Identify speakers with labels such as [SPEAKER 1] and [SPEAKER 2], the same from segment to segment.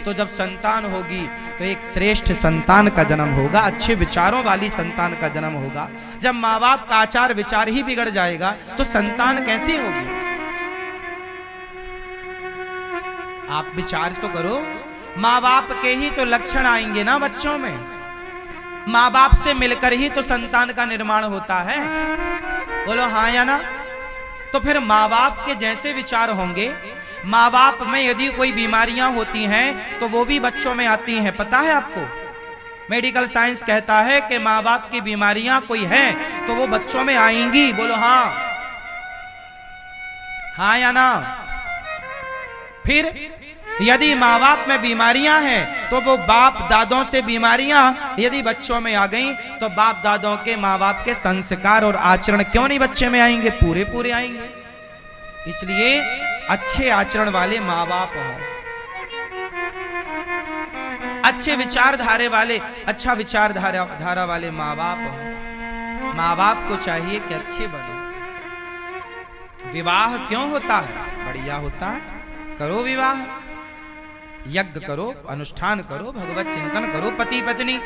[SPEAKER 1] तो जब संतान होगी तो एक श्रेष्ठ संतान का जन्म होगा, अच्छे विचारों वाली संतान का जन्म होगा। जब माँ बाप का आचार विचार ही बिगड़ जाएगा तो संतान कैसी होगी? आप विचार तो करो, माँ बाप के ही तो लक्षण आएंगे ना बच्चों में, माँ बाप से मिलकर ही तो संतान का निर्माण होता है। बोलो हाँ या ना? तो फिर माँ बाप के जैसे विचार होंगे, माँ बाप में यदि कोई बीमारियां होती हैं तो वो भी बच्चों में आती हैं। पता है आपको, मेडिकल साइंस कहता है कि माँ बाप की बीमारियां कोई हैं तो वो बच्चों में आएंगी। बोलो हाँ, हाँ या ना? फिर यदि माँ बाप में बीमारियां हैं तो वो बाप दादों से बीमारियां यदि बच्चों में आ गई तो बाप दादों के माँ बाप के संस्कार और आचरण क्यों नहीं बच्चे में आएंगे? पूरे पूरे आएंगे। इसलिए अच्छे आचरण वाले माँ बाप हो, अच्छे विचारधारे वाले, अच्छा विचारधारा वाले माँ बाप हो। माँ बाप को चाहिए कि अच्छे बनो। विवाह क्यों होता है? बढ़िया होता है, करो विवाह, यज्ञ करो, अनुष्ठान करो, भगवत चिंतन करो। पति पत्नी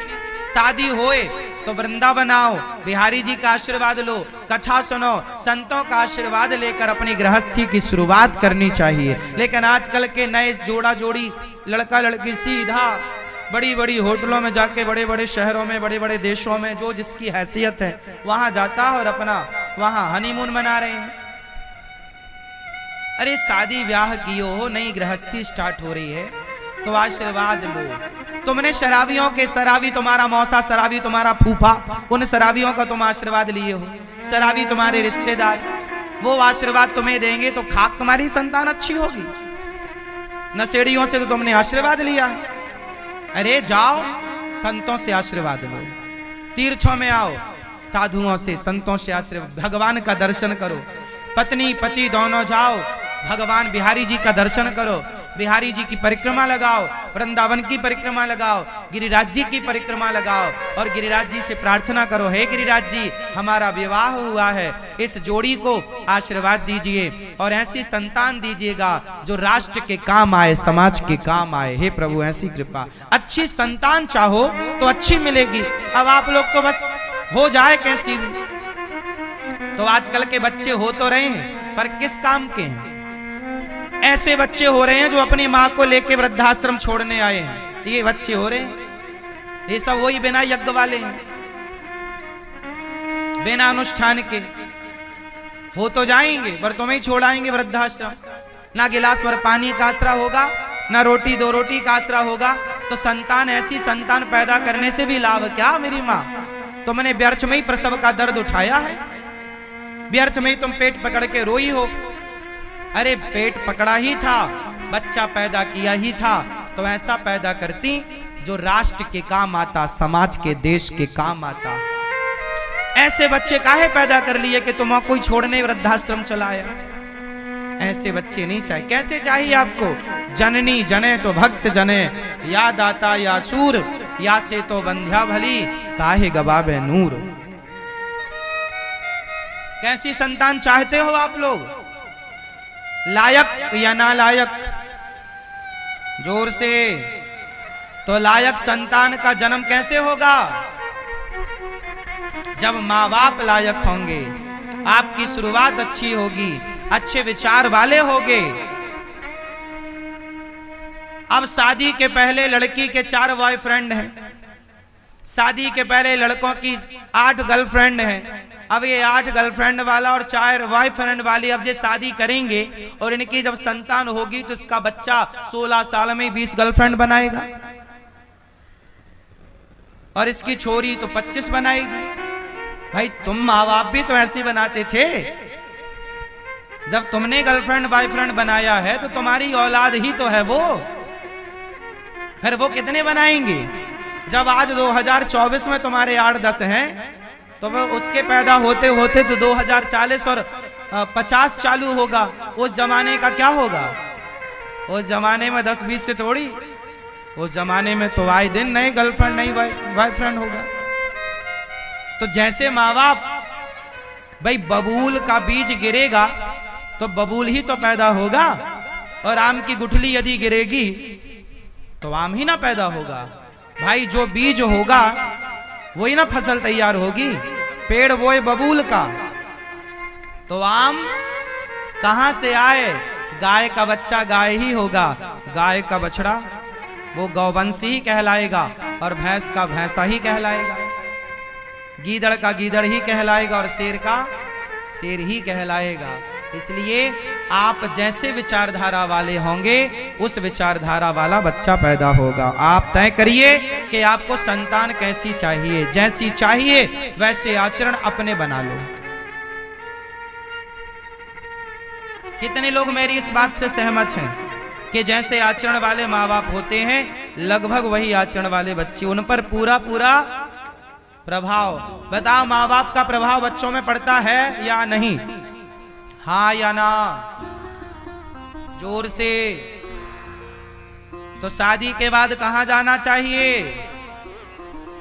[SPEAKER 1] शादी होए तो वृंदावन आओ, बिहारी जी का आशीर्वाद लो, कथा सुनो, संतों का आशीर्वाद लेकर अपनी गृहस्थी की शुरुआत करनी चाहिए। लेकिन आजकल के नए जोड़ा जोड़ी लड़का लड़की सीधा बड़ी बड़ी होटलों में जाके, बड़े बड़े शहरों में, बड़े बड़े देशों में जो जिसकी हैसियत है वहां जाता है और अपना वहां हनीमून मना रहे हैं। अरे शादी ब्याह कियो हो, नई गृहस्थी स्टार्ट हो रही है तो आशीर्वाद लो। तुमने शराबियों के, शराबी तुम्हारा मौसा, शराबी तुम्हारा फूफा, उन शराबियों का तुम आशीर्वाद लिए हो, शराबी तुम्हारे रिश्तेदार, वो आशीर्वाद तुम्हें देंगे तो खाक तुम्हारी संतान अच्छी होगी। नशेड़ियों से तो तुमने आशीर्वाद लिया। अरे जाओ संतों से आशीर्वाद लो, तीर्थों में आओ, साधुओं से, संतों से आशीर्वाद, भगवान का दर्शन करो। पत्नी पति दोनों जाओ, भगवान बिहारी जी का दर्शन करो, बिहारी जी की परिक्रमा लगाओ, वृंदावन की परिक्रमा लगाओ, गिरिराज जी की परिक्रमा लगाओ और गिरिराज जी से प्रार्थना करो, हे गिरिराज जी हमारा विवाह हुआ है, इस जोड़ी को आशीर्वाद दीजिए और ऐसी संतान दीजिएगा जो राष्ट्र के काम आए, समाज के काम आए। हे प्रभु ऐसी कृपा। अच्छी संतान चाहो तो अच्छी मिलेगी। अब आप लोग तो बस हो जाए कैसी भी, तो आजकल के बच्चे हो तो रहे हैं पर किस काम के हैं? ऐसे बच्चे हो रहे हैं जो अपनी माँ को लेके वृद्धाश्रम छोड़ने आए हैं, ये बच्चे हो रहे हैं। ये सब वही बिना यज्ञ वाले हैं, बिना अनुष्ठान के हो तो जाएंगे पर तुम्हें ही छोड़ाएंगे वृद्धाश्रम। ना गिलास भर पानी का आसरा होगा, ना रोटी दो रोटी का आसरा होगा। तो संतान, ऐसी संतान पैदा करने से भी लाभ क्या? मेरी माँ, तुमने व्यर्थ में ही प्रसव का दर्द उठाया है, व्यर्थ में ही तुम पेट पकड़ के रोई हो। अरे पेट पकड़ा ही था, बच्चा पैदा किया ही था तो ऐसा पैदा करती जो राष्ट्र के काम आता, समाज के, देश के काम आता। ऐसे बच्चे काहे पैदा कर लिए कि तुम कोई छोड़ने वृद्धाश्रम चलाया? ऐसे बच्चे नहीं चाहिए। कैसे चाहिए आपको? जननी जने तो भक्त जने, या दाता या सूर, या से तो बंध्या भली, काहे गवाबे नूर। कैसी संतान चाहते हो आप लोग? लायक या नालायक? जोर से। तो लायक संतान का जन्म कैसे होगा? जब माँ बाप लायक होंगे, आपकी शुरुआत अच्छी होगी, अच्छे विचार वाले होंगे। अब शादी के पहले लड़की के 4 बॉयफ्रेंड हैं, शादी के पहले लड़कों की 8 गर्लफ्रेंड हैं। अब ये 8 गर्लफ्रेंड वाला और 4 बॉयफ्रेंड वाली अब ये शादी करेंगे और इनकी जब संतान होगी तो इसका बच्चा 16 साल में 20 गर्लफ्रेंड बनाएगा और इसकी छोरी तो 25 बनाएगी। भाई तुम माँ बाप भी तो ऐसे बनाते थे। जब तुमने गर्लफ्रेंड बॉयफ्रेंड बनाया है तो तुम्हारी औलाद ही तो है वो, फिर वो कितने बनाएंगे? जब आज 2024 में तुम्हारे 8-10 हैं तो वो उसके पैदा होते होते तो 2040 और 50 चालू होगा। उस जमाने का क्या होगा? उस जमाने में 10-20 से थोड़ी, उस जमाने में तो आए दिन नए गर्लफ्रेंड नई बॉयफ्रेंड होगा। तो जैसे माँ बाप, भाई बबूल का बीज गिरेगा तो बबूल ही तो पैदा होगा, और आम की गुठली यदि गिरेगी तो आम ही ना पैदा होगा। भाई जो बीज होगा वही ना फसल तैयार होगी। पेड़ बोए बबूल का, तो आम कहां से आए? गाय का बच्चा गाय ही होगा, गाय का बछड़ा वो गौवंशी ही कहलाएगा, और भैंस का भैंसा ही कहलाएगा, गीदड़ का गीदड़ ही कहलाएगा, और शेर का शेर ही कहलाएगा। इसलिए आप जैसे विचारधारा वाले होंगे उस विचारधारा वाला बच्चा पैदा होगा। आप तय करिए कि आपको संतान कैसी चाहिए, जैसी चाहिए वैसे आचरण अपने बना लो। कितने लोग मेरी इस बात से सहमत हैं कि जैसे आचरण वाले माँ बाप होते हैं लगभग वही आचरण वाले बच्चे, उन पर पूरा पूरा प्रभाव। बताओ, माँ बाप का प्रभाव बच्चों में पड़ता है या नहीं? हाँ या ना? जोर से। तो शादी के बाद कहां जाना चाहिए?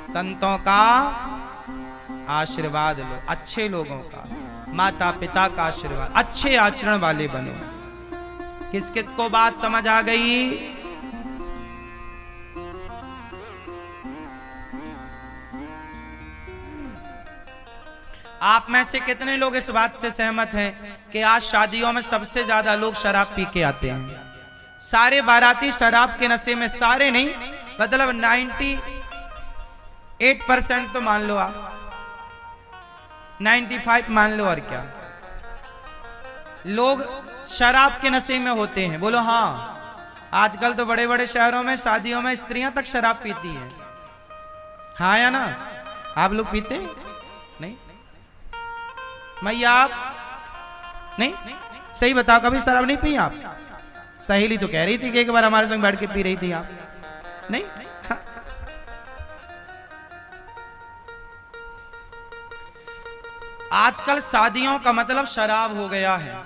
[SPEAKER 1] संतों का आशीर्वाद लो, अच्छे लोगों का, माता पिता का आशीर्वाद, अच्छे आचरण वाले बनो। किस किस को बात समझ आ गई? आप में से कितने लोग इस बात से सहमत हैं कि आज शादियों में सबसे ज्यादा लोग शराब पी के आते हैं? सारे बाराती शराब के नशे में, सारे नहीं मतलब 98% तो मान लो आप, 95 मान लो, और क्या लोग शराब के नशे में होते हैं? बोलो हाँ। आजकल तो बड़े बड़े शहरों में शादियों में स्त्रियां तक शराब पीती हैं। हाँ या ना? आप लोग पीते हैं? नहीं? मैया आप नहीं? सही बताओ, कभी शराब नहीं पी आप? सहेली तो कह रही थी कि एक बार हमारे संग बैठ के पी रही थी आप। नहीं? आजकल शादियों का मतलब शराब हो गया है।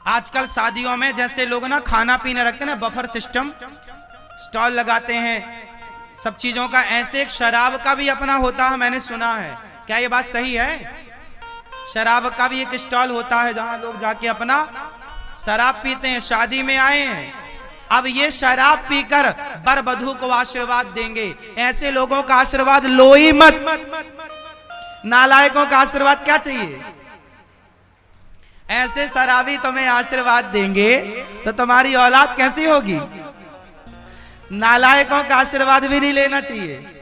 [SPEAKER 1] आजकल शादियों में जैसे लोग ना खाना पीने रखते हैं ना, बफर सिस्टम, स्टॉल लगाते हैं सब चीजों का, ऐसे एक शराब का भी अपना होता है, मैंने सुना है। क्या ये बात सही है? शराब का भी एक स्टॉल होता है जहां लोग जाके अपना शराब पीते हैं। शादी में आए हैं, अब ये शराब पीकर वर वधू को आशीर्वाद देंगे। ऐसे लोगों का आशीर्वाद लो ही मत। नालायकों का आशीर्वाद क्या चाहिए? ऐसे शराबी तुम्हें आशीर्वाद देंगे तो तुम्हारी औलाद कैसी होगी? नालायकों का आशीर्वाद भी नहीं लेना चाहिए।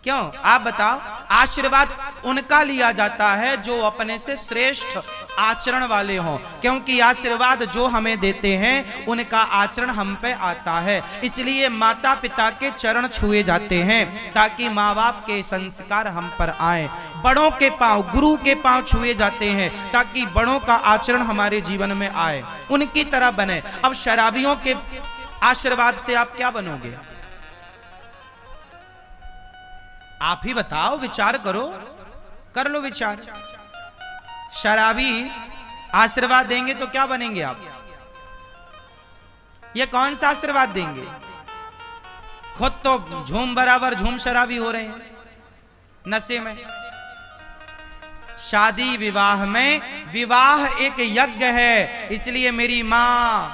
[SPEAKER 1] क्यों? आप बताओ। आशीर्वाद उनका लिया जाता है जो अपने से श्रेष्ठ आचरण वाले हों, क्योंकि आशीर्वाद जो हमें देते हैं उनका आचरण हम पे आता है। इसलिए माता पिता के चरण छुए जाते हैं ताकि माँ बाप के संस्कार हम पर आए। बड़ों के पांव, गुरु के पांव छुए जाते हैं ताकि बड़ों का आचरण हमारे जीवन में आए, उनकी तरह बने। अब शराबियों के आशीर्वाद से आप क्या बनोगे? आप ही बताओ, विचार करो, कर लो विचार। शराबी आशीर्वाद देंगे तो क्या बनेंगे आप? ये कौन सा आशीर्वाद देंगे? खुद तो झूम बराबर झूम शराबी हो रहे हैं नशे में। शादी विवाह में, विवाह एक यज्ञ है, इसलिए मेरी मां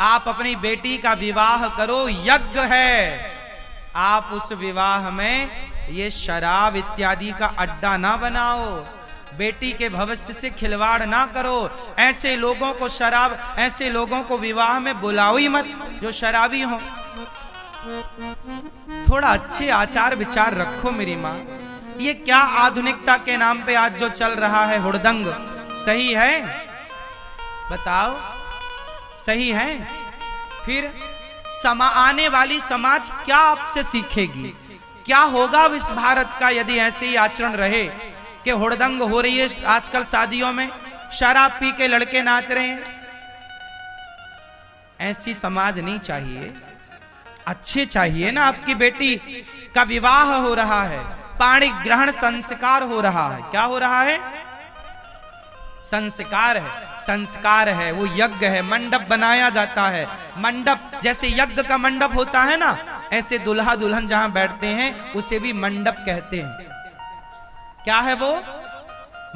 [SPEAKER 1] आप अपनी बेटी का विवाह करो, यज्ञ है। आप उस विवाह में ये शराब इत्यादि का अड्डा ना बनाओ, बेटी के भविष्य से खिलवाड़ ना करो। ऐसे लोगों को शराब, ऐसे लोगों को विवाह में बुलाओ ही मत जो शराबी हो। थोड़ा अच्छे आचार विचार रखो मेरी माँ। ये क्या आधुनिकता के नाम पे आज जो चल रहा है हुड़दंग, सही है? बताओ, सही है? फिर आने वाली समाज क्या आपसे सीखेगी? क्या होगा अब इस भारत का यदि ऐसे ही आचरण रहे कि हुड़दंग हो रही है आजकल शादियों में, शराब पी के लड़के नाच रहे हैं? ऐसी समाज नहीं चाहिए। अच्छे चाहिए ना। आपकी बेटी का विवाह हो रहा है, पाणी ग्रहण संस्कार हो रहा है। क्या हो रहा है? संस्कार है, संस्कार है, वो यज्ञ है। मंडप बनाया जाता है। मंडप जैसे यज्ञ का मंडप होता है ना, ऐसे दुल्हा दुल्हन जहां बैठते हैं उसे भी मंडप कहते हैं। क्या है वो?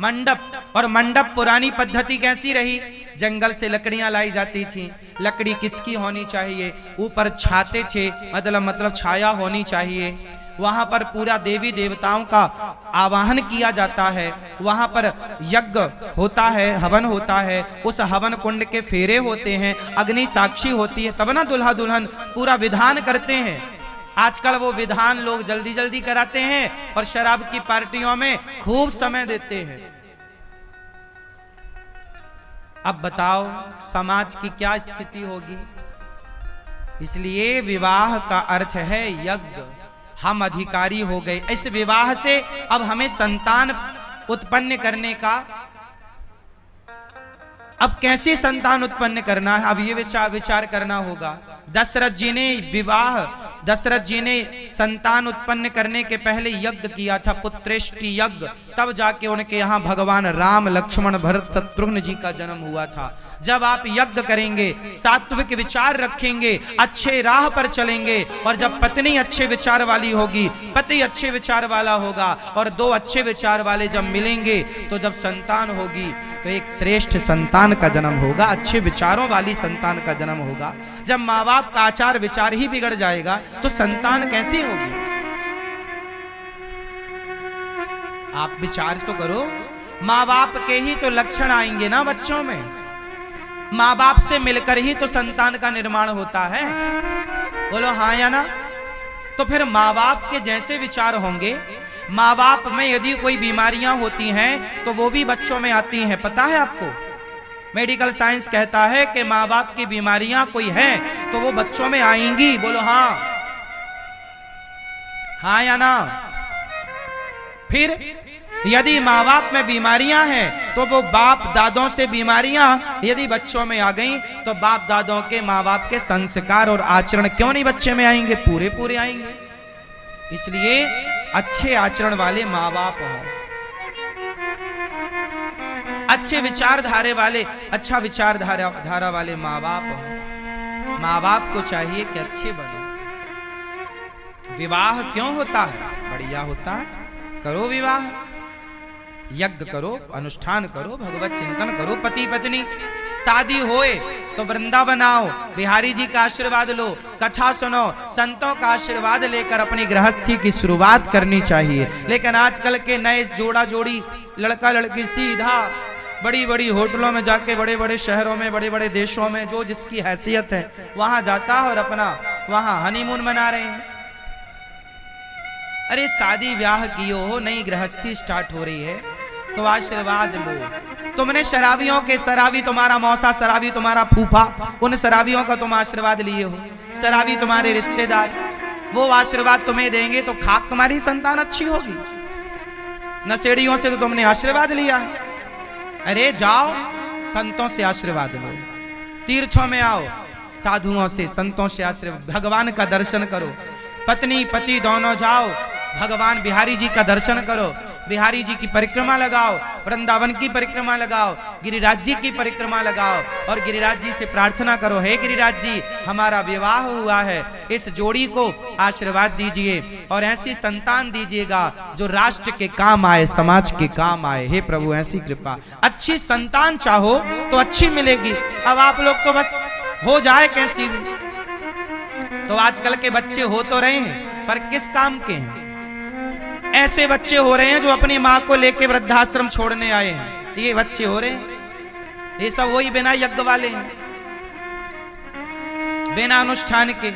[SPEAKER 1] मंडप। और मंडप पुरानी पद्धति कैसी रही? जंगल से लकड़ियां लाई जाती थी। लकड़ी किसकी होनी चाहिए? ऊपर छाते थे, मतलब छाया होनी चाहिए। वहां पर पूरा देवी देवताओं का आवाहन किया जाता है, वहां पर यज्ञ होता है, हवन होता है, उस हवन कुंड के फेरे होते हैं, अग्नि साक्षी होती है, तब ना दुल्हा दुल्हन पूरा विधान करते हैं। आजकल वो विधान लोग जल्दी जल्दी कराते हैं और शराब की पार्टियों में खूब समय देते हैं। अब बताओ समाज की क्या स्थिति होगी? इसलिए विवाह का अर्थ है यज्ञ। हम अधिकारी हो गए इस विवाह से। अब हमें संतान उत्पन्न करने का, अब कैसे संतान उत्पन्न करना है, अब ये विचार करना होगा। दशरथ जी ने संतान उत्पन्न करने के पहले यज्ञ किया था, पुत्रेष्टि यज्ञ। तब जाके उनके यहाँ भगवान राम, लक्ष्मण, भरत, शत्रुघ्न जी का जन्म हुआ था। जब आप यज्ञ करेंगे, सात्विक विचार रखेंगे, अच्छे राह पर चलेंगे, और जब पत्नी अच्छे विचार वाली होगी, पति अच्छे विचार वाला होगा, और दो अच्छे विचार वाले जब मिलेंगे, तो जब संतान होगी तो एक श्रेष्ठ संतान का जन्म होगा, अच्छे विचारों वाली संतान का जन्म होगा। जब माँ बाप का आचार विचार ही बिगड़ जाएगा तो संतान कैसी होगी? आप विचार तो करो। माँ बाप के ही तो लक्षण आएंगे ना बच्चों में। माँ बाप से मिलकर ही तो संतान का निर्माण होता है। बोलो हाँ या ना? तो फिर माँ बाप के जैसे विचार होंगे। माँ बाप में यदि कोई बीमारियां होती हैं तो वो भी बच्चों में आती हैं, पता है आपको? मेडिकल साइंस कहता है कि माँ बाप की बीमारियां कोई हैं तो वो बच्चों में आएंगी। बोलो हाँ, हाँ या ना? फिर यदि माँ बाप में बीमारियां हैं तो वो बाप दादों से बीमारियां यदि बच्चों में आ गई तो बाप दादों के, माँ बाप के संस्कार और आचरण क्यों नहीं बच्चे में आएंगे? पूरे पूरे आएंगे। इसलिए अच्छे आचरण वाले माँ बाप हो, अच्छे विचारधारे वाले, अच्छा विचारधारा वाले माँ बाप हो। माँ बाप को चाहिए कि अच्छे बने। विवाह क्यों होता है? बढ़िया होता है। करो विवाह, यज्ञ करो, अनुष्ठान करो, भगवत चिंतन करो। पति पत्नी शादी होए तो वृंदावन आओ, बिहारी जी का आशीर्वाद लो, कथा सुनो, संतों का आशीर्वाद लेकर अपनी गृहस्थी की शुरुआत करनी चाहिए। लेकिन आजकल के नए जोड़ा जोड़ी, लड़का लड़की सीधा बड़ी बड़ी होटलों में जाके, बड़े बड़े शहरों में, बड़े बड़े देशों में, जो जिसकी हैसियत है वहां जाता है और अपना वहां हनीमून मना रहे हैं। अरे शादी ब्याह कियो हो, नई गृहस्थी स्टार्ट हो रही है तो आशीर्वाद लो। तुमने शराबियों के, शराबी तुम्हारा मौसा, शराबी तुम्हारा फूफा, उन शराबियों का तुम आशीर्वाद लिए हो। शराबी तुम्हारे रिश्तेदार, वो आशीर्वाद तुम्हें देंगे तो खाक तुम्हारी संतान अच्छी होगी। नशेड़ियों से तो तुमने आशीर्वाद लिया है। अरे जाओ संतों से आशीर्वाद लो, तीर्थों में आओ, साधुओं से, संतों से आशीर्वाद, भगवान का दर्शन करो। पत्नी पति दोनों जाओ, भगवान बिहारी जी का दर्शन करो, बिहारी जी की परिक्रमा लगाओ, वृंदावन की परिक्रमा लगाओ, गिरिराज जी की परिक्रमा लगाओ, और गिरिराज जी से प्रार्थना करो, हे गिरिराज जी हमारा विवाह हुआ है, इस जोड़ी को आशीर्वाद दीजिए और ऐसी संतान दीजिएगा जो राष्ट्र के काम आए, समाज के काम आए। हे प्रभु ऐसी कृपा। अच्छी संतान चाहो तो अच्छी मिलेगी। अब आप लोग तो बस हो जाए कैसी भी। तो आजकल के बच्चे हो तो रहे हैं पर किस काम के हैं? ऐसे बच्चे हो रहे हैं जो अपनी माँ को लेके वृद्धाश्रम छोड़ने आए हैं। ये बच्चे हो रहे हैं। ये सब वही बिना यज्ञ वाले हैं, बिना अनुष्ठान के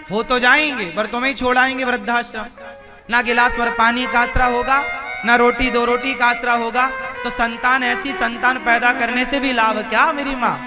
[SPEAKER 1] हो तो जाएंगे पर तुम्हें ही छोड़ाएंगे वृद्धाश्रम। ना गिलास भर पानी का आसरा होगा, ना रोटी दो रोटी का आसरा होगा। तो संतान, ऐसी संतान पैदा करने से भी लाभ क्या मेरी माँ?